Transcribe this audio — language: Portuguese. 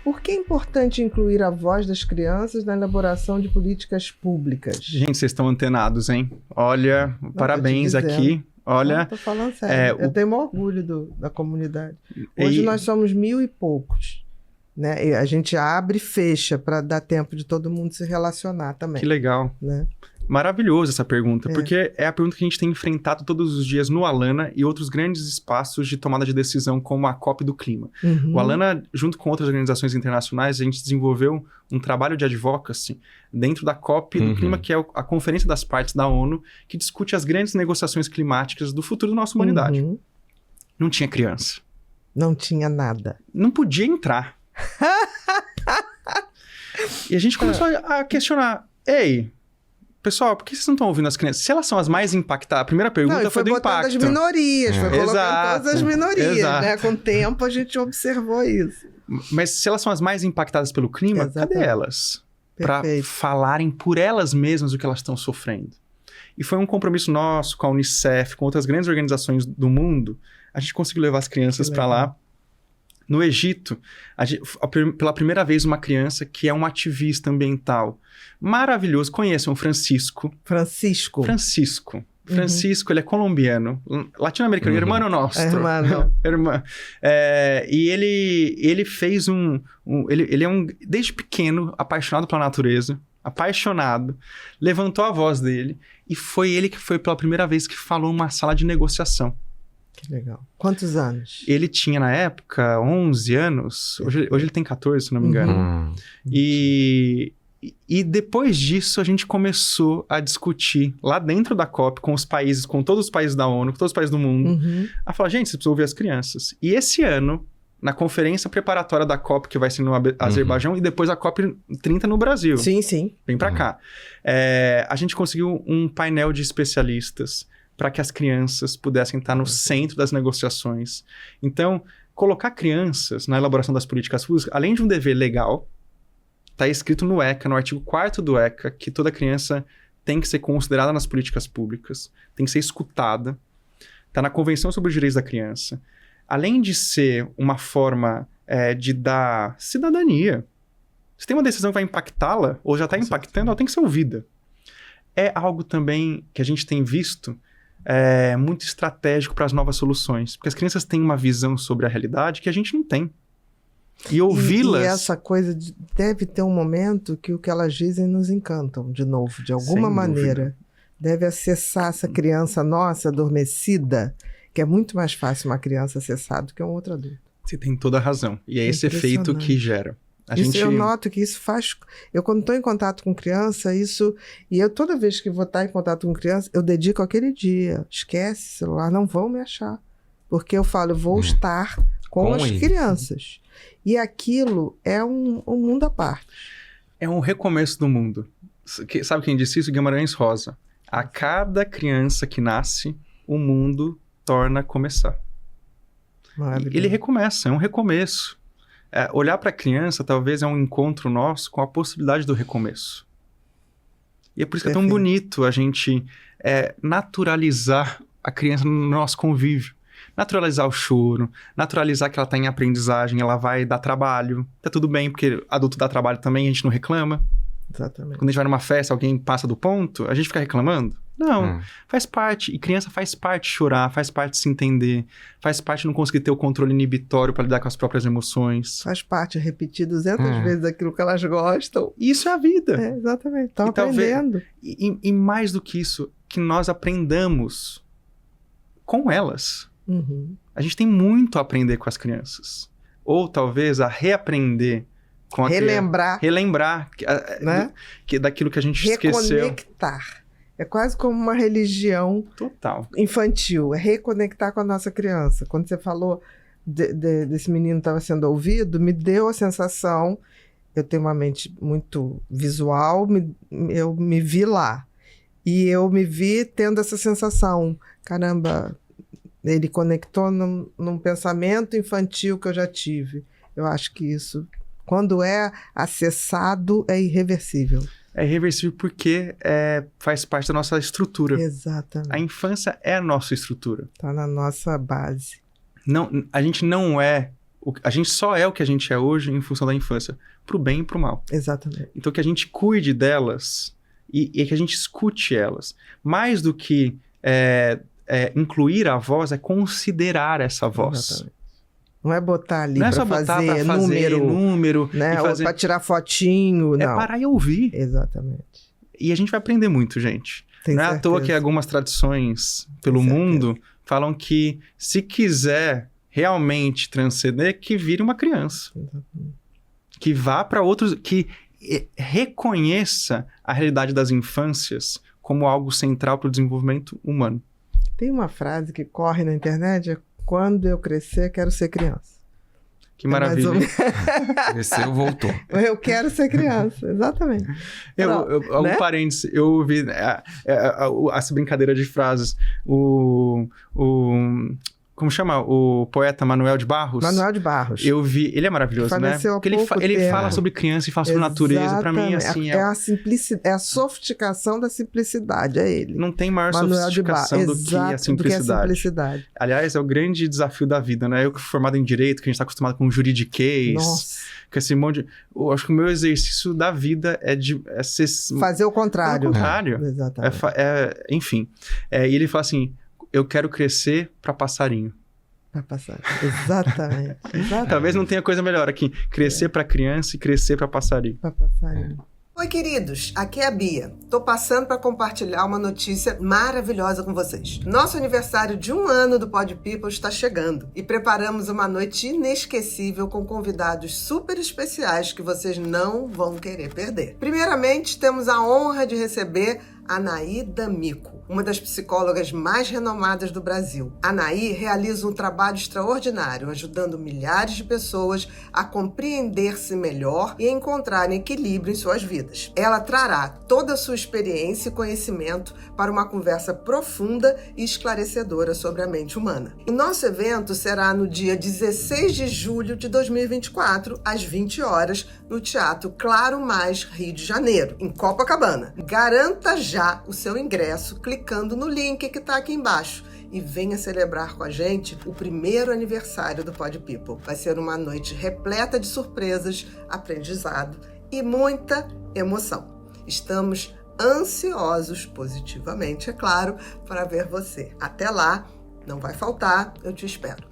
Por que é importante incluir a voz das crianças na elaboração de políticas públicas? Gente, vocês estão antenados, hein? Olha, parabéns aqui. Olha, tô falando sério. Eu tenho maior orgulho da comunidade. Hoje nós somos 1.000 e poucos. Né? E a gente abre e fecha para dar tempo de todo mundo se relacionar também. Que legal. Né? Maravilhoso essa pergunta, porque é a pergunta que a gente tem enfrentado todos os dias no Alana e outros grandes espaços de tomada de decisão, como a COP do Clima. O Alana, junto com outras organizações internacionais, a gente desenvolveu um trabalho de advocacy dentro da COP do Clima, que é a Conferência das Partes da ONU, que discute as grandes negociações climáticas do futuro da nossa humanidade. Não tinha criança. Não tinha nada. Não podia entrar. E a gente começou a questionar, pessoal, por que vocês não estão ouvindo as crianças? Se elas são as mais impactadas... A primeira pergunta foi do impacto. As minorias, foi colocando todas as minorias, exato. Né? Com o tempo a gente observou isso. Mas se elas são as mais impactadas pelo clima, cadê elas? Para falarem por elas mesmas o que elas estão sofrendo. E foi um compromisso nosso com a Unicef, com outras grandes organizações do mundo, a gente conseguiu levar as crianças para lá. No Egito, pela primeira vez, uma criança que é um ativista ambiental. Maravilhoso. Conheçam Francisco. Francisco, ele é colombiano, latino-americano, irmão nosso. Irmã. E ele fez ele é desde pequeno, apaixonado pela natureza, levantou a voz dele, e foi ele que foi pela primeira vez que falou numa sala de negociação. Que legal. Quantos anos? Ele tinha, na época, 11 anos. Hoje ele tem 14, se não me engano. E depois disso, a gente começou a discutir lá dentro da COP, com os países, com todos os países da ONU, com todos os países do mundo, a falar, gente, você precisa ouvir as crianças. E esse ano, na conferência preparatória da COP, que vai ser no Azerbaijão, e depois a COP 30 no Brasil. Sim. Vem pra cá. A gente conseguiu um painel de especialistas para que as crianças pudessem estar no centro das negociações. Então, colocar crianças na elaboração das políticas públicas, além de um dever legal, está escrito no ECA, no artigo 4º do ECA, que toda criança tem que ser considerada nas políticas públicas, tem que ser escutada, está na Convenção sobre os Direitos da Criança. Além de ser uma forma de dar cidadania, se tem uma decisão que vai impactá-la, ou já está impactando, ela tem que ser ouvida. É algo também que a gente tem visto muito estratégico para as novas soluções. Porque as crianças têm uma visão sobre a realidade que a gente não tem. E ouvi-las... E essa coisa deve ter um momento que o que elas dizem nos encantam, de novo, de alguma maneira. Deve acessar essa criança nossa, adormecida, que é muito mais fácil uma criança acessar do que um outro adulto. Você tem toda a razão. E é esse efeito que gera. Eu noto que isso faz... Eu, quando estou em contato com criança, isso... E eu, toda vez que vou estar em contato com criança, eu dedico aquele dia. Esquece celular, não vão me achar. Porque eu falo, eu vou estar com as crianças. E aquilo é um mundo à parte. É um recomeço do mundo. Sabe quem disse isso? Guimarães Rosa. A cada criança que nasce, o mundo torna a começar. Ele recomeça, é um recomeço. Olhar para a criança talvez é um encontro nosso com a possibilidade do recomeço. E é por isso que é tão bonito a gente naturalizar a criança no nosso convívio. Naturalizar o choro, naturalizar que ela está em aprendizagem, ela vai dar trabalho. Tá tudo bem, porque adulto dá trabalho também, a gente não reclama. Exatamente. Quando a gente vai numa festa, alguém passa do ponto, a gente fica reclamando? Não, faz parte. E criança faz parte chorar, faz parte se entender, faz parte não conseguir ter o controle inibitório para lidar com as próprias emoções. Faz parte, repetir 200 vezes aquilo que elas gostam. Isso é a vida. Exatamente, estão aprendendo. E mais do que isso, que nós aprendamos com elas. A gente tem muito a aprender com as crianças. Ou talvez a reaprender com a relembrar, né? Daquilo que a gente esqueceu. Reconectar. É quase como uma religião infantil. É reconectar com a nossa criança. Quando você falou desse menino que estava sendo ouvido, me deu a sensação... Eu tenho uma mente muito visual, eu me vi lá. E eu me vi tendo essa sensação. Caramba, ele conectou num pensamento infantil que eu já tive. Eu acho que isso, quando é acessado, é irreversível. É irreversível porque faz parte da nossa estrutura. Exatamente. A infância é a nossa estrutura. Está na nossa base. Não, a gente não é A gente só é o que a gente é hoje em função da infância, pro bem e pro mal. Exatamente. Então, que a gente cuide delas e que a gente escute elas. Mais do que incluir a voz, é considerar essa voz. Exatamente. Não é botar ali para fazer número, né? Ou para tirar fotinho, não. É parar e ouvir. Exatamente. E a gente vai aprender muito, gente. Não é à toa que algumas tradições pelo mundo falam que se quiser realmente transcender, que vire uma criança. Exatamente. Que vá para outros... Que reconheça a realidade das infâncias como algo central para o desenvolvimento humano. Tem uma frase que corre na internet, quando eu crescer, quero ser criança. Que maravilha. Cresceu, voltou. Eu quero ser criança, exatamente. Um parênteses, eu ouvi essa brincadeira de frases. Como chama? O poeta Manuel de Barros? Manuel de Barros. Eu vi... Ele é maravilhoso, né? Porque ele fala sobre criança e fala sobre natureza. Pra mim, assim... É a simplicidade, é a sofisticação da simplicidade, é ele. Não tem maior sofisticação do que a simplicidade. Aliás, é o grande desafio da vida, né? Eu que fui formado em Direito, que a gente tá acostumado com juridiquês. Nossa. Com esse monte de... Eu acho que o meu exercício da vida é ser... Fazer o contrário. Exatamente. Enfim. E ele fala assim... Eu quero crescer para passarinho. Para passarinho. Exatamente. Talvez não tenha coisa melhor aqui. Crescer para criança e crescer para passarinho. Para passarinho. Oi, queridos. Aqui é a Bia. Tô passando para compartilhar uma notícia maravilhosa com vocês. Nosso aniversário de 1 ano do Pod People está chegando e preparamos uma noite inesquecível com convidados super especiais que vocês não vão querer perder. Primeiramente, temos a honra de receber Anaí D'Amico, uma das psicólogas mais renomadas do Brasil. Anaí realiza um trabalho extraordinário, ajudando milhares de pessoas a compreender-se melhor e a encontrarem equilíbrio em suas vidas. Ela trará toda a sua experiência e conhecimento para uma conversa profunda e esclarecedora sobre a mente humana. O nosso evento será no dia 16 de julho de 2024, às 20 horas, no Teatro Claro Mais, Rio de Janeiro, em Copacabana. Garanta já o seu ingresso clicando no link que está aqui embaixo e venha celebrar com a gente o primeiro aniversário do Pod People. Vai ser uma noite repleta de surpresas, aprendizado e muita emoção. Estamos ansiosos, positivamente, é claro, para ver você. Até lá, não vai faltar, eu te espero.